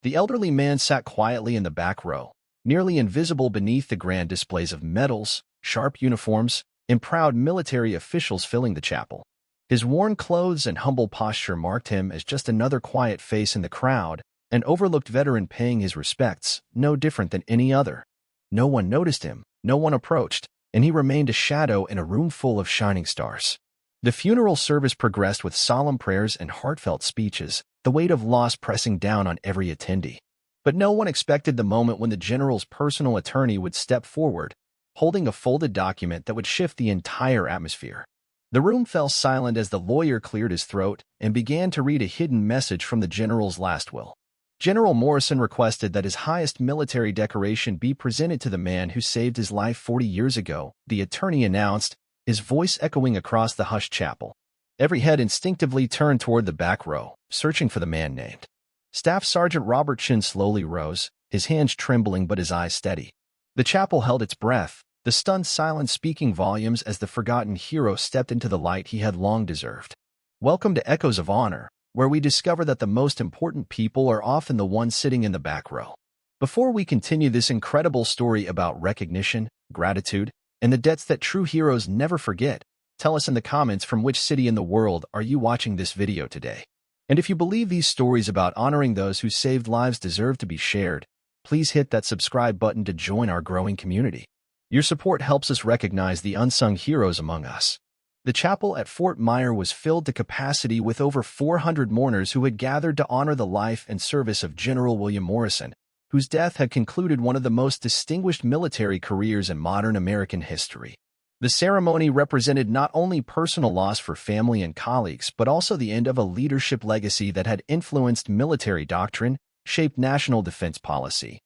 The elderly man sat quietly in the back row, nearly invisible beneath the grand displays of medals, sharp uniforms, and proud military officials filling the chapel. His worn clothes and humble posture marked him as just another quiet face in the crowd, an overlooked veteran paying his respects, no different than any other. No one noticed him, no one approached, and he remained a shadow in a room full of shining stars. The funeral service progressed with solemn prayers and heartfelt speeches, the weight of loss pressing down on every attendee. But no one expected the moment when the general's personal attorney would step forward, holding a folded document that would shift the entire atmosphere. The room fell silent as the lawyer cleared his throat and began to read a hidden message from the general's last will. General Morrison requested that his highest military decoration be presented to the man who saved his life 40 years ago, the attorney announced, his voice echoing across the hushed chapel. Every head instinctively turned toward the back row, searching for the man named. Staff Sergeant Robert Chin slowly rose, his hands trembling but his eyes steady. The chapel held its breath, the stunned silence speaking volumes as the forgotten hero stepped into the light he had long deserved. Welcome to Echoes of Honor, where we discover that the most important people are often the ones sitting in the back row. Before we continue this incredible story about recognition, gratitude, and the debts that true heroes never forget, tell us in the comments from which city in the world are you watching this video today. And if you believe these stories about honoring those who saved lives deserve to be shared, please hit that subscribe button to join our growing community. Your support helps us recognize the unsung heroes among us. The chapel at Fort Myer was filled to capacity with over 400 mourners who had gathered to honor the life and service of General William Morrison, whose death had concluded one of the most distinguished military careers in modern American history. The ceremony represented not only personal loss for family and colleagues, but also the end of a leadership legacy that had influenced military doctrine, shaped national defense policy,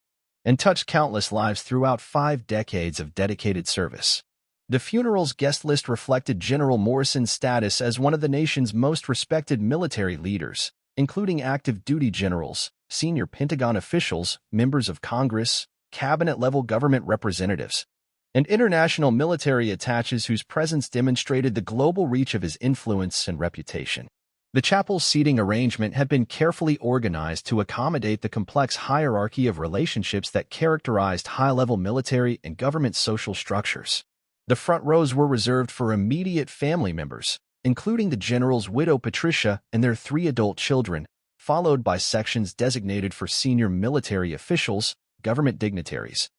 and touched countless lives throughout 5 decades of dedicated service. The funeral's guest list reflected General Morrison's status as one of the nation's most respected military leaders, including active duty generals, senior Pentagon officials, members of Congress, cabinet-level government representatives, and international military attaches whose presence demonstrated the global reach of his influence and reputation. The chapel's seating arrangement had been carefully organized to accommodate the complex hierarchy of relationships that characterized high-level military and government social structures. The front rows were reserved for immediate family members, including the general's widow Patricia and their 3 adult children, followed by sections designated for senior military officials, government dignitaries,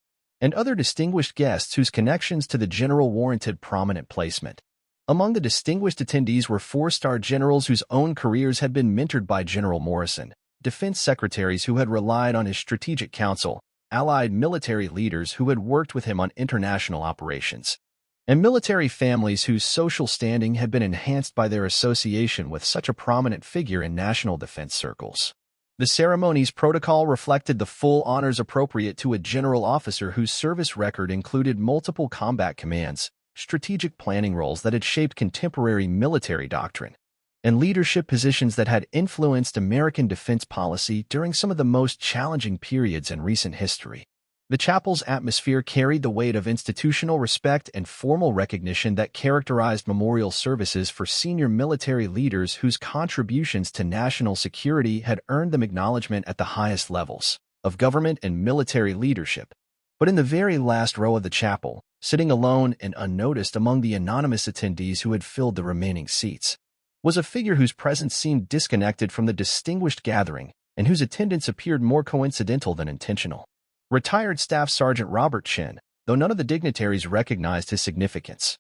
and other distinguished guests whose connections to the general warranted prominent placement. Among the distinguished attendees were 4-star generals whose own careers had been mentored by General Morrison, defense secretaries who had relied on his strategic counsel, allied military leaders who had worked with him on international operations, and military families whose social standing had been enhanced by their association with such a prominent figure in national defense circles. The ceremony's protocol reflected the full honors appropriate to a general officer whose service record included multiple combat commands, strategic planning roles that had shaped contemporary military doctrine, and leadership positions that had influenced American defense policy during some of the most challenging periods in recent history. The chapel's atmosphere carried the weight of institutional respect and formal recognition that characterized memorial services for senior military leaders whose contributions to national security had earned them acknowledgement at the highest levels of government and military leadership. But in the very last row of the chapel, sitting alone and unnoticed among the anonymous attendees who had filled the remaining seats, was a figure whose presence seemed disconnected from the distinguished gathering and whose attendance appeared more coincidental than intentional. Retired Staff Sergeant Robert Chin, though none of the dignitaries recognized his significance,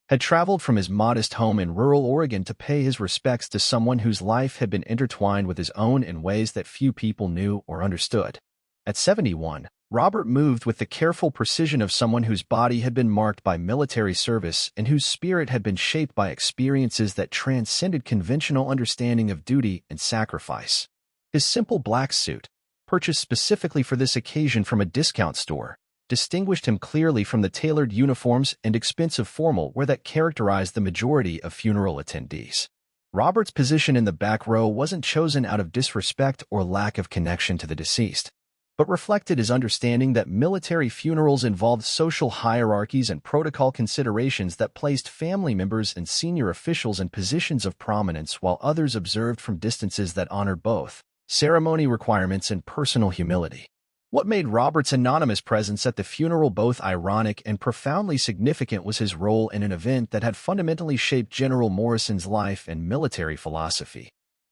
had traveled from his modest home in rural Oregon to pay his respects to someone whose life had been intertwined with his own in ways that few people knew or understood. At 71, Robert moved with the careful precision of someone whose body had been marked by military service and whose spirit had been shaped by experiences that transcended conventional understanding of duty and sacrifice. His simple black suit, purchased specifically for this occasion from a discount store, distinguished him clearly from the tailored uniforms and expensive formal wear that characterized the majority of funeral attendees. Robert's position in the back row wasn't chosen out of disrespect or lack of connection to the deceased, but reflected his understanding that military funerals involved social hierarchies and protocol considerations that placed family members and senior officials in positions of prominence while others observed from distances that honored both ceremony requirements, and personal humility. What made Robert's anonymous presence at the funeral both ironic and profoundly significant was his role in an event that had fundamentally shaped General Morrison's life and military philosophy.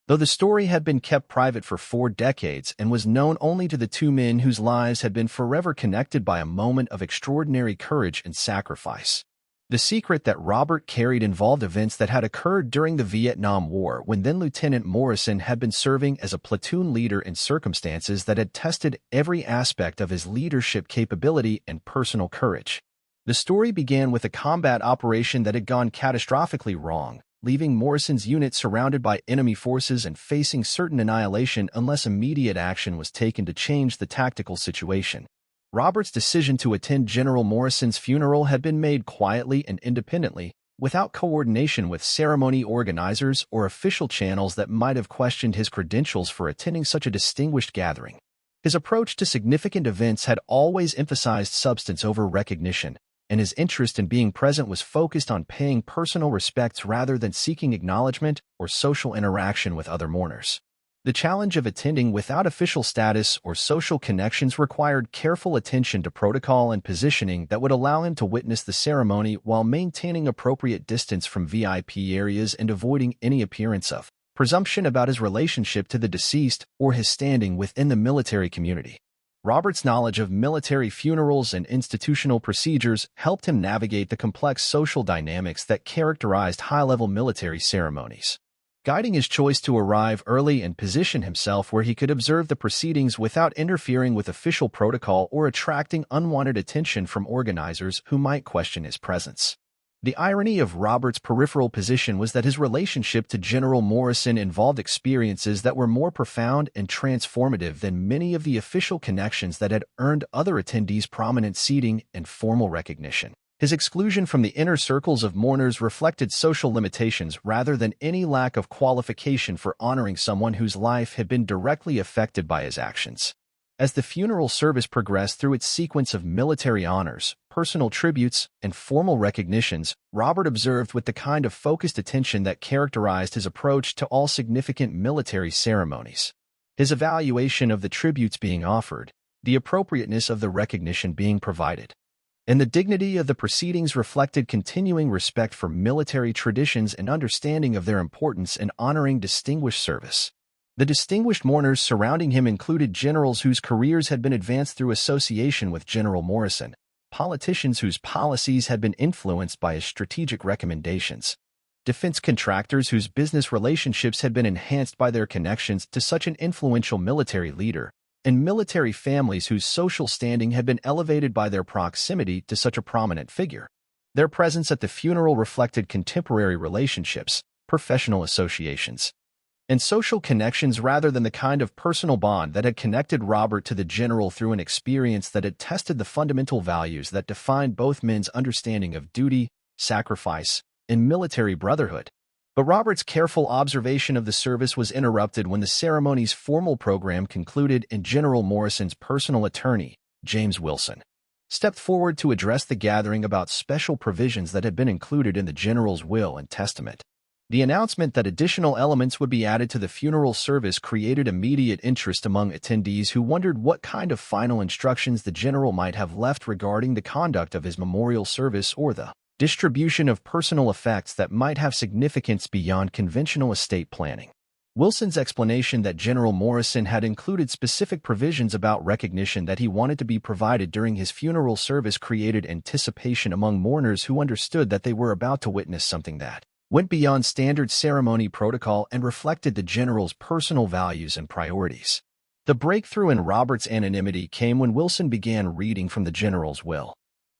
Though the story had been kept private for 4 decades and was known only to the two men whose lives had been forever connected by a moment of extraordinary courage and sacrifice, the secret that Robert carried involved events that had occurred during the Vietnam War when then-Lieutenant Morrison had been serving as a platoon leader in circumstances that had tested every aspect of his leadership capability and personal courage. The story began with a combat operation that had gone catastrophically wrong, leaving Morrison's unit surrounded by enemy forces and facing certain annihilation unless immediate action was taken to change the tactical situation. Robert's decision to attend General Morrison's funeral had been made quietly and independently, without coordination with ceremony organizers or official channels that might have questioned his credentials for attending such a distinguished gathering. His approach to significant events had always emphasized substance over recognition, and his interest in being present was focused on paying personal respects rather than seeking acknowledgement or social interaction with other mourners. The challenge of attending without official status or social connections required careful attention to protocol and positioning that would allow him to witness the ceremony while maintaining appropriate distance from VIP areas and avoiding any appearance of presumption about his relationship to the deceased or his standing within the military community. Robert's knowledge of military funerals and institutional procedures helped him navigate the complex social dynamics that characterized high-level military ceremonies, guiding his choice to arrive early and position himself where he could observe the proceedings without interfering with official protocol or attracting unwanted attention from organizers who might question his presence. The irony of Robert's peripheral position was that his relationship to General Morrison involved experiences that were more profound and transformative than many of the official connections that had earned other attendees prominent seating and formal recognition. His exclusion from the inner circles of mourners reflected social limitations rather than any lack of qualification for honoring someone whose life had been directly affected by his actions. As the funeral service progressed through its sequence of military honors, personal tributes, and formal recognitions, Robert observed with the kind of focused attention that characterized his approach to all significant military ceremonies. His evaluation of the tributes being offered, the appropriateness of the recognition being provided, and the dignity of the proceedings reflected continuing respect for military traditions and understanding of their importance in honoring distinguished service. The distinguished mourners surrounding him included generals whose careers had been advanced through association with General Morrison, politicians whose policies had been influenced by his strategic recommendations, defense contractors whose business relationships had been enhanced by their connections to such an influential military leader, and military families whose social standing had been elevated by their proximity to such a prominent figure. Their presence at the funeral reflected contemporary relationships, professional associations, and social connections rather than the kind of personal bond that had connected Robert to the general through an experience that had tested the fundamental values that defined both men's understanding of duty, sacrifice, and military brotherhood. But Robert's careful observation of the service was interrupted when the ceremony's formal program concluded and General Morrison's personal attorney, James Wilson, stepped forward to address the gathering about special provisions that had been included in the general's will and testament. The announcement that additional elements would be added to the funeral service created immediate interest among attendees who wondered what kind of final instructions the general might have left regarding the conduct of his memorial service or the distribution of personal effects that might have significance beyond conventional estate planning. Wilson's explanation that General Morrison had included specific provisions about recognition that he wanted to be provided during his funeral service created anticipation among mourners who understood that they were about to witness something that went beyond standard ceremony protocol and reflected the general's personal values and priorities. The breakthrough in Robert's anonymity came when Wilson began reading from the general's will,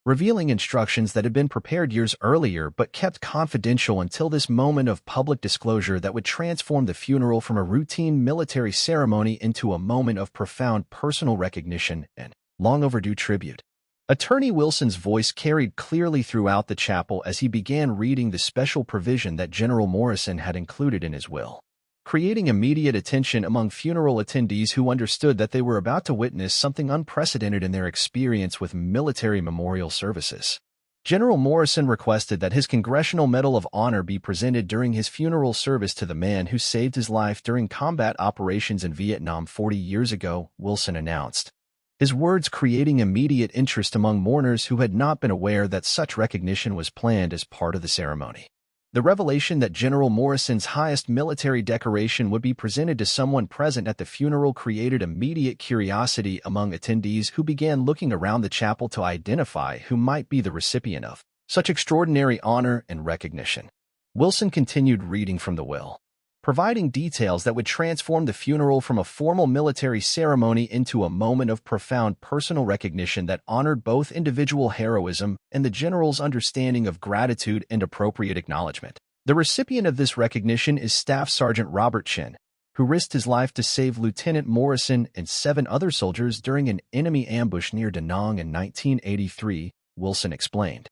revealing instructions that had been prepared years earlier but kept confidential until this moment of public disclosure that would transform the funeral from a routine military ceremony into a moment of profound personal recognition and long overdue tribute. Attorney Wilson's voice carried clearly throughout the chapel as he began reading the special provision that General Morrison had included in his will, creating immediate attention among funeral attendees who understood that they were about to witness something unprecedented in their experience with military memorial services. General Morrison requested that his Congressional Medal of Honor be presented during his funeral service to the man who saved his life during combat operations in Vietnam 40 years ago, Wilson announced. His words creating immediate interest among mourners who had not been aware that such recognition was planned as part of the ceremony. The revelation that General Morrison's highest military decoration would be presented to someone present at the funeral created immediate curiosity among attendees who began looking around the chapel to identify who might be the recipient of such extraordinary honor and recognition. Wilson continued reading from the will, providing details that would transform the funeral from a formal military ceremony into a moment of profound personal recognition that honored both individual heroism and the general's understanding of gratitude and appropriate acknowledgement. The recipient of this recognition is Staff Sergeant Robert Chin, who risked his life to save Lieutenant Morrison and 7 other soldiers during an enemy ambush near Da Nang in 1983, Wilson explained.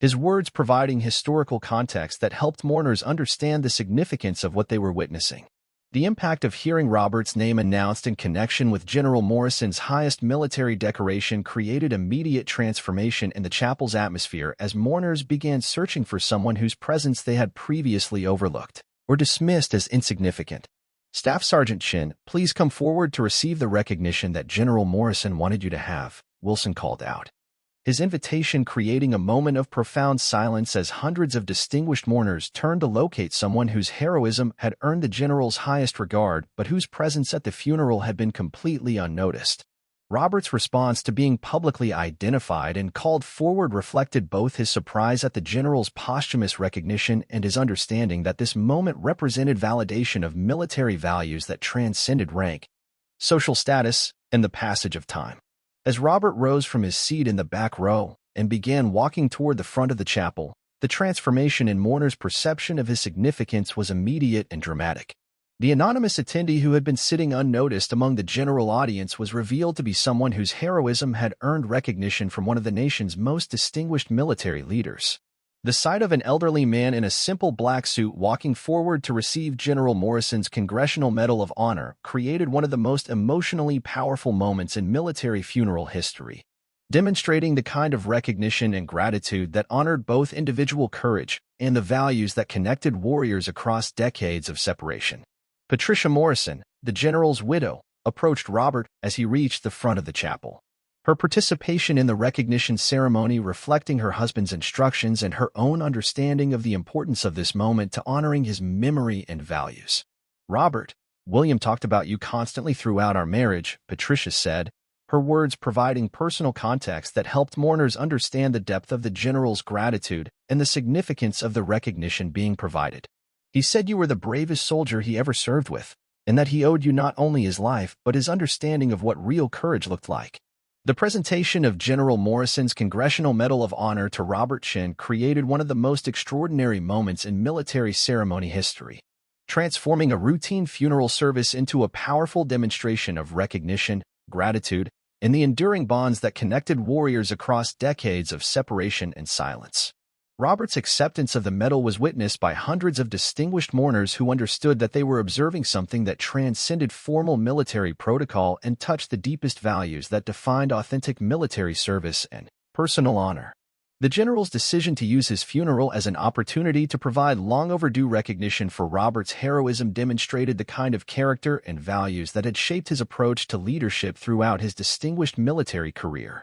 His words providing historical context that helped mourners understand the significance of what they were witnessing. The impact of hearing Robert's name announced in connection with General Morrison's highest military decoration created immediate transformation in the chapel's atmosphere as mourners began searching for someone whose presence they had previously overlooked or dismissed as insignificant. Staff Sergeant Chin, please come forward to receive the recognition that General Morrison wanted you to have, Wilson called out. His invitation creating a moment of profound silence as hundreds of distinguished mourners turned to locate someone whose heroism had earned the general's highest regard but whose presence at the funeral had been completely unnoticed. Robert's response to being publicly identified and called forward reflected both his surprise at the general's posthumous recognition and his understanding that this moment represented validation of military values that transcended rank, social status, and the passage of time. As Robert rose from his seat in the back row and began walking toward the front of the chapel, the transformation in mourners' perception of his significance was immediate and dramatic. The anonymous attendee who had been sitting unnoticed among the general audience was revealed to be someone whose heroism had earned recognition from one of the nation's most distinguished military leaders. The sight of an elderly man in a simple black suit walking forward to receive General Morrison's Congressional Medal of Honor created one of the most emotionally powerful moments in military funeral history, demonstrating the kind of recognition and gratitude that honored both individual courage and the values that connected warriors across decades of separation. Patricia Morrison, the general's widow, approached Robert as he reached the front of the chapel. Her participation in the recognition ceremony reflecting her husband's instructions and her own understanding of the importance of this moment to honoring his memory and values. Robert, William talked about you constantly throughout our marriage, Patricia said, her words providing personal context that helped mourners understand the depth of the general's gratitude and the significance of the recognition being provided. He said you were the bravest soldier he ever served with, and that he owed you not only his life but his understanding of what real courage looked like. The presentation of General Morrison's Congressional Medal of Honor to Robert Chin created one of the most extraordinary moments in military ceremony history, transforming a routine funeral service into a powerful demonstration of recognition, gratitude, and the enduring bonds that connected warriors across decades of separation and silence. Robert's acceptance of the medal was witnessed by hundreds of distinguished mourners who understood that they were observing something that transcended formal military protocol and touched the deepest values that defined authentic military service and personal honor. The general's decision to use his funeral as an opportunity to provide long-overdue recognition for Robert's heroism demonstrated the kind of character and values that had shaped his approach to leadership throughout his distinguished military career.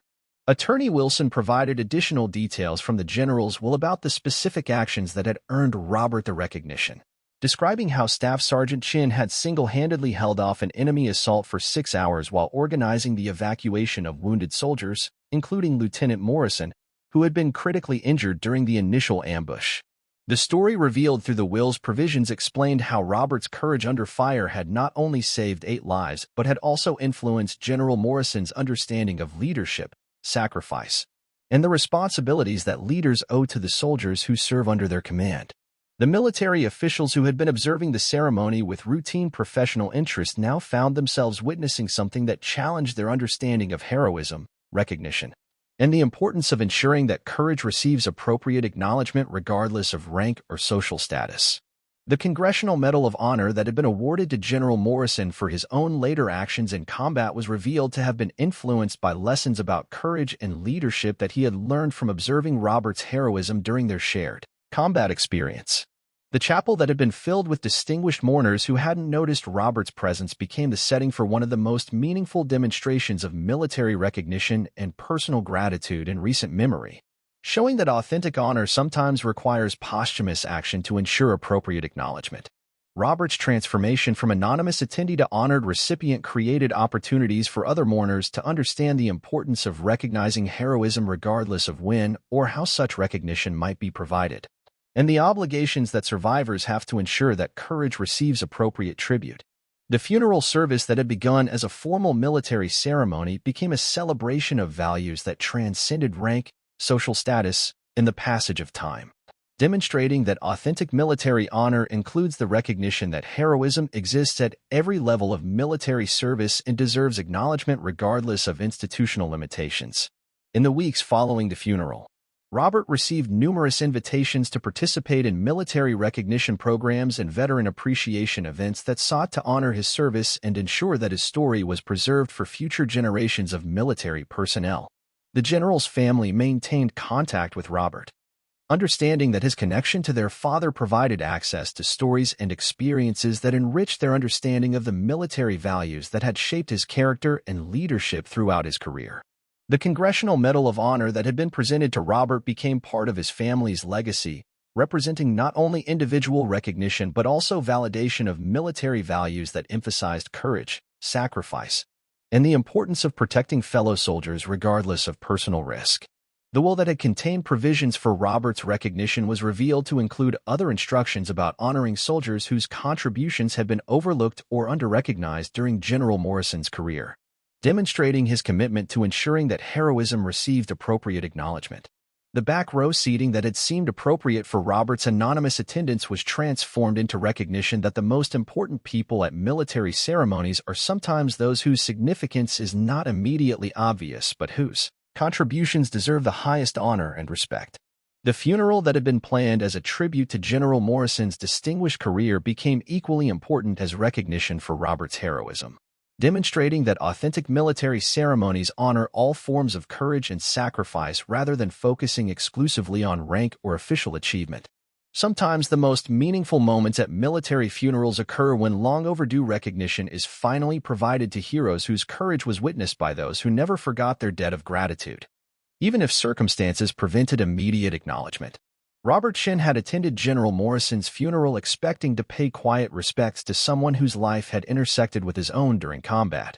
Attorney Wilson provided additional details from the general's will about the specific actions that had earned Robert the recognition, describing how Staff Sergeant Chin had single-handedly held off an enemy assault for 6 hours while organizing the evacuation of wounded soldiers, including Lieutenant Morrison, who had been critically injured during the initial ambush. The story revealed through the will's provisions explained how Robert's courage under fire had not only saved 8 lives but had also influenced General Morrison's understanding of leadership, sacrifice, and the responsibilities that leaders owe to the soldiers who serve under their command. The military officials who had been observing the ceremony with routine professional interest now found themselves witnessing something that challenged their understanding of heroism, recognition, and the importance of ensuring that courage receives appropriate acknowledgement regardless of rank or social status. The Congressional Medal of Honor that had been awarded to General Morrison for his own later actions in combat was revealed to have been influenced by lessons about courage and leadership that he had learned from observing Robert's heroism during their shared combat experience. The chapel that had been filled with distinguished mourners who hadn't noticed Robert's presence became the setting for one of the most meaningful demonstrations of military recognition and personal gratitude in recent memory, showing that authentic honor sometimes requires posthumous action to ensure appropriate acknowledgement. Robert's transformation from anonymous attendee to honored recipient created opportunities for other mourners to understand the importance of recognizing heroism regardless of when or how such recognition might be provided, and the obligations that survivors have to ensure that courage receives appropriate tribute. The funeral service that had begun as a formal military ceremony became a celebration of values that transcended rank, social status, and the passage of time, demonstrating that authentic military honor includes the recognition that heroism exists at every level of military service and deserves acknowledgement regardless of institutional limitations. In the weeks following the funeral, Robert received numerous invitations to participate in military recognition programs and veteran appreciation events that sought to honor his service and ensure that his story was preserved for future generations of military personnel. The general's family maintained contact with Robert, understanding that his connection to their father provided access to stories and experiences that enriched their understanding of the military values that had shaped his character and leadership throughout his career. The Congressional Medal of Honor that had been presented to Robert became part of his family's legacy, representing not only individual recognition but also validation of military values that emphasized courage, sacrifice, and the importance of protecting fellow soldiers regardless of personal risk. The will that had contained provisions for Robert's recognition was revealed to include other instructions about honoring soldiers whose contributions had been overlooked or under-recognized during General Morrison's career, demonstrating his commitment to ensuring that heroism received appropriate acknowledgement. The back row seating that had seemed appropriate for Robert's anonymous attendance was transformed into recognition that the most important people at military ceremonies are sometimes those whose significance is not immediately obvious but whose contributions deserve the highest honor and respect. The funeral that had been planned as a tribute to General Morrison's distinguished career became equally important as recognition for Robert's heroism, demonstrating that authentic military ceremonies honor all forms of courage and sacrifice rather than focusing exclusively on rank or official achievement. Sometimes the most meaningful moments at military funerals occur when long overdue recognition is finally provided to heroes whose courage was witnessed by those who never forgot their debt of gratitude, even if circumstances prevented immediate acknowledgement. Robert Shin had attended General Morrison's funeral expecting to pay quiet respects to someone whose life had intersected with his own during combat.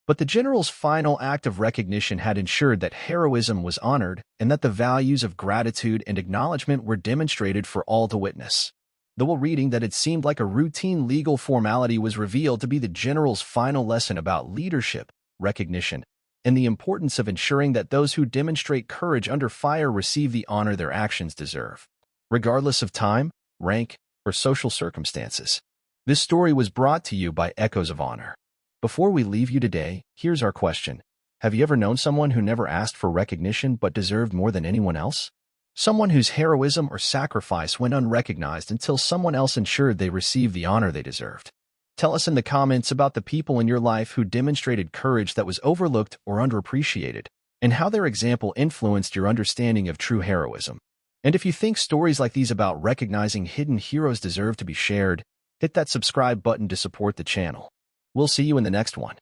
But the general's final act of recognition had ensured that heroism was honored and that the values of gratitude and acknowledgement were demonstrated for all to witness. The will reading that had seemed like a routine legal formality was revealed to be the general's final lesson about leadership, recognition, and the importance of ensuring that those who demonstrate courage under fire receive the honor their actions deserve, regardless of time, rank, or social circumstances. This story was brought to you by Echoes of Honor. Before we leave you today, here's our question. Have you ever known someone who never asked for recognition but deserved more than anyone else? Someone whose heroism or sacrifice went unrecognized until someone else ensured they received the honor they deserved. Tell us in the comments about the people in your life who demonstrated courage that was overlooked or underappreciated, and how their example influenced your understanding of true heroism. And if you think stories like these about recognizing hidden heroes deserve to be shared, hit that subscribe button to support the channel. We'll see you in the next one.